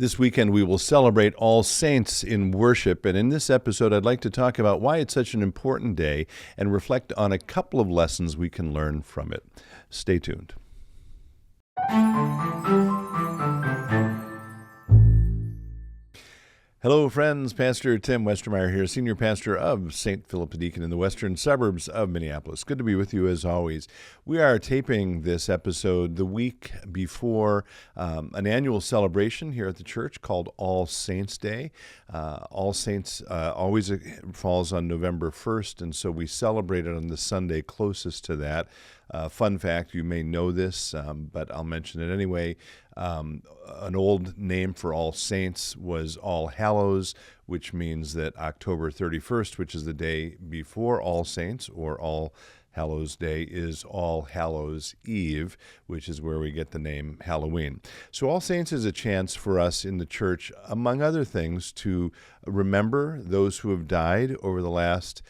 This weekend, we will celebrate All Saints in worship, and in this episode, I'd like to talk about why it's such an important day and reflect on a couple of lessons we can learn from it. Stay tuned. Hello, friends. Pastor Tim Westermeyer here, Senior Pastor of St. Philip Deacon in the western suburbs of Minneapolis. Good to be with you as always. We are taping this episode the week before an annual celebration here at the church called All Saints Day. All Saints always falls on November 1st, and so we celebrate it on the Sunday closest to that. Fun fact, you may know this, but I'll mention it anyway. An old name for All Saints was All Hallows, which means that October 31st, which is the day before All Saints, or All Hallows Day, is All Hallows Eve, which is where we get the name Halloween. So All Saints is a chance for us in the church, among other things, to remember those who have died over the last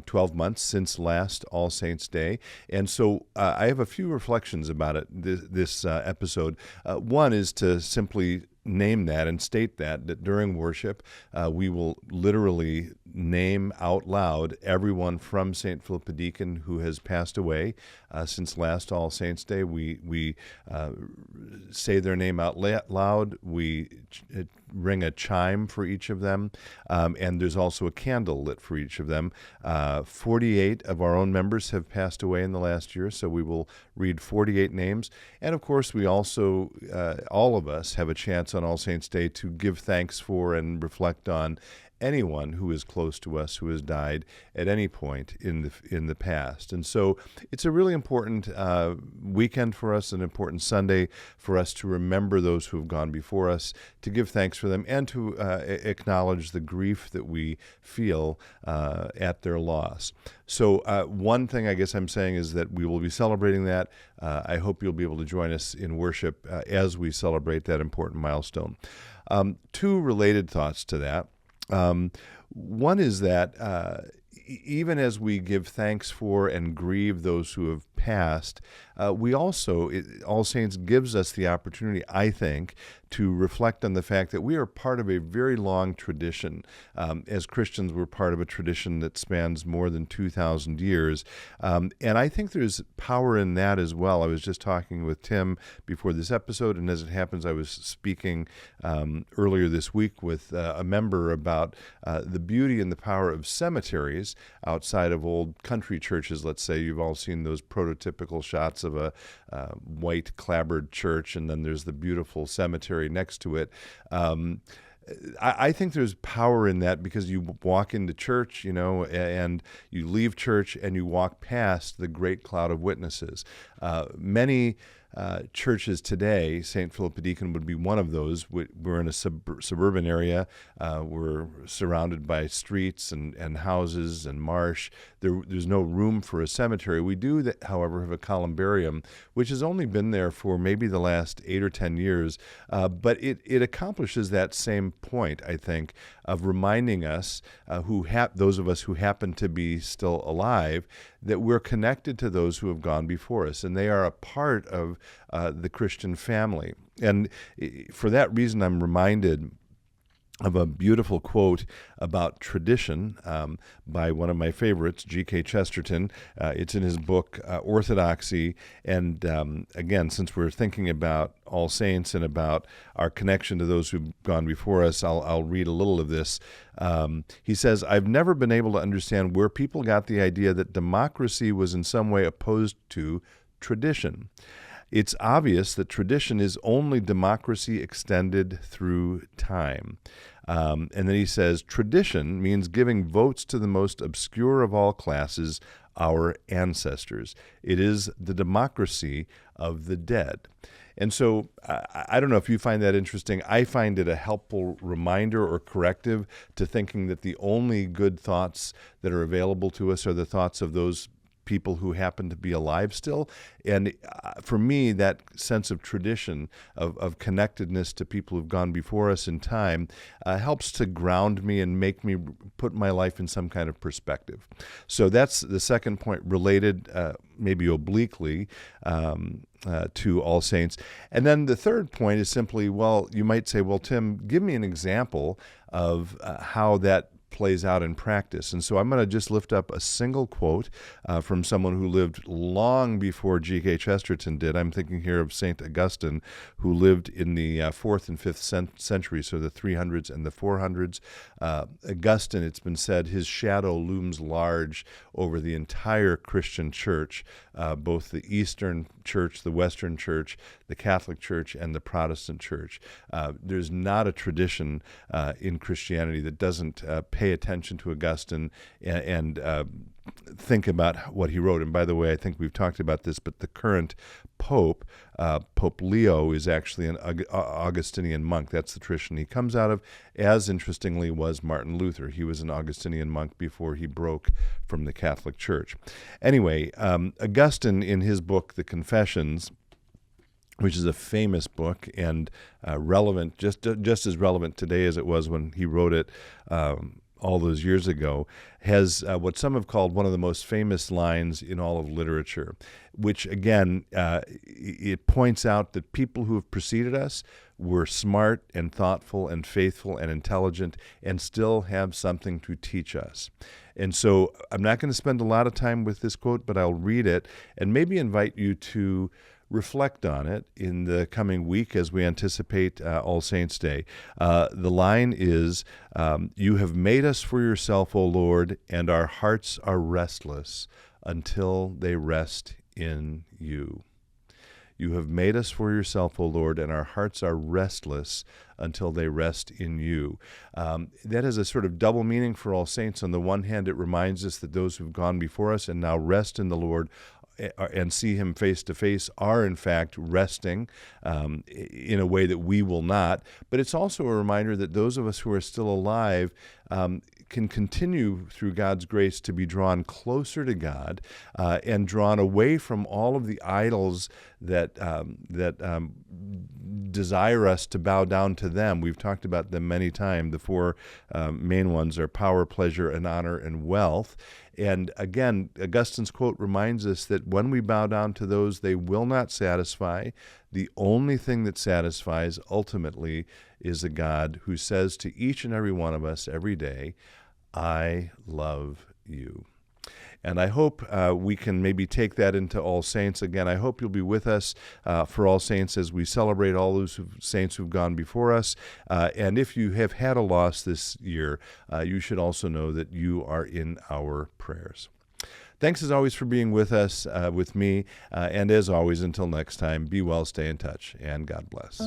12 months since last All Saints Day. And so I have a few reflections about it, this episode. One is to simply name that and state that during worship, we will literally name out loud everyone from St. Philip Deacon who has passed away since last All Saints Day. We say their name out loud. We ring a chime for each of them, and there's also a candle lit for each of them. 48 of our own members have passed away in the last year, so we will read 48 names. And of course, we also, all of us, have a chance on All Saints Day to give thanks for and reflect on anyone who is close to us who has died at any point in the past. And so it's a really important weekend for us, an important Sunday for us to remember those who have gone before us, to give thanks for them, and to acknowledge the grief that we feel at their loss. So one thing I guess I'm saying is that we will be celebrating that. I hope you'll be able to join us in worship as we celebrate that important milestone. Two related thoughts to that. One is that even as we give thanks for and grieve those who have passed, we also, All Saints gives us the opportunity, I think, to reflect on the fact that we are part of a very long tradition. As Christians, we're part of a tradition that spans more than 2,000 years. And I think there's power in that as well. I was just talking with Tim before this episode, and as it happens, I was speaking earlier this week with a member about the beauty and the power of cemeteries outside of old country churches. Let's say you've all seen those prototypical shots of a white clapboard church, and then there's the beautiful cemetery next to it. I think there's power in that because you walk into church, and you leave church and you walk past the great cloud of witnesses. Many churches today, St. Philip Deacon would be one of those. We're in a suburban area. We're surrounded by streets and houses and marsh. There's no room for a cemetery. We do, however, have a columbarium, which has only been there for maybe the last 8 or 10 years, but it accomplishes that same point, I think, of reminding us, those of us who happen to be still alive, that we're connected to those who have gone before us, and they are a part of the Christian family. And for that reason, I'm reminded of a beautiful quote about tradition by one of my favorites, G.K. Chesterton. It's in his book, Orthodoxy. And again, since we're thinking about All Saints and about our connection to those who've gone before us, I'll read a little of this. He says, "I've never been able to understand where people got the idea that democracy was in some way opposed to tradition. It's obvious that tradition is only democracy extended through time." And then he says, "Tradition means giving votes to the most obscure of all classes, our ancestors. It is the democracy of the dead." And so I don't know if you find that interesting. I find it a helpful reminder or corrective to thinking that the only good thoughts that are available to us are the thoughts of those people who happen to be alive still. And for me, that sense of tradition, of connectedness to people who've gone before us in time, helps to ground me and make me put my life in some kind of perspective. So that's the second point, related maybe obliquely to All Saints. And then the third point is simply, well, you might say, well, Tim, give me an example of how that plays out in practice. And so I'm going to just lift up a single quote from someone who lived long before G.K. Chesterton did. I'm thinking here of St. Augustine, who lived in the 4th and 5th century, so the 300s and the 400s. Augustine, it's been said, his shadow looms large over the entire Christian church, both the Eastern Church, the Western Church, the Catholic Church, and the Protestant Church. There's not a tradition in Christianity that doesn't pay attention to Augustine and think about what he wrote. And by the way, I think we've talked about this, but the current Pope, Pope Leo, is actually an Augustinian monk. That's the tradition he comes out of, as interestingly was Martin Luther. He was an Augustinian monk before he broke from the Catholic Church. Anyway, Augustine, in his book, The Confessions, which is a famous book and relevant, just as relevant today as it was when he wrote it all those years ago, has what some have called one of the most famous lines in all of literature, which, again, it points out that people who have preceded us were smart and thoughtful and faithful and intelligent and still have something to teach us. And so I'm not going to spend a lot of time with this quote, but I'll read it and maybe invite you to reflect on it in the coming week as we anticipate All Saints' Day. The line is, "You have made us for yourself, O Lord, and our hearts are restless until they rest in you." You have made us for yourself, O Lord, and our hearts are restless until they rest in you. That has a sort of double meaning for All Saints. On the one hand, it reminds us that those who've gone before us and now rest in the Lord and see him face to face are in fact resting in a way that we will not. But it's also a reminder that those of us who are still alive can continue through God's grace to be drawn closer to God and drawn away from all of the idols that desire us to bow down to them. We've talked about them many times. The four main ones are power, pleasure, and honor, and wealth. And again, Augustine's quote reminds us that when we bow down to those, they will not satisfy. The only thing that satisfies ultimately is a God who says to each and every one of us every day, "I love you." And I hope we can maybe take that into All Saints. Again, I hope you'll be with us for All Saints as we celebrate all those saints who've gone before us. And if you have had a loss this year, you should also know that you are in our prayers. Thanks as always for being with us, with me. And as always, until next time, be well, stay in touch, and God bless.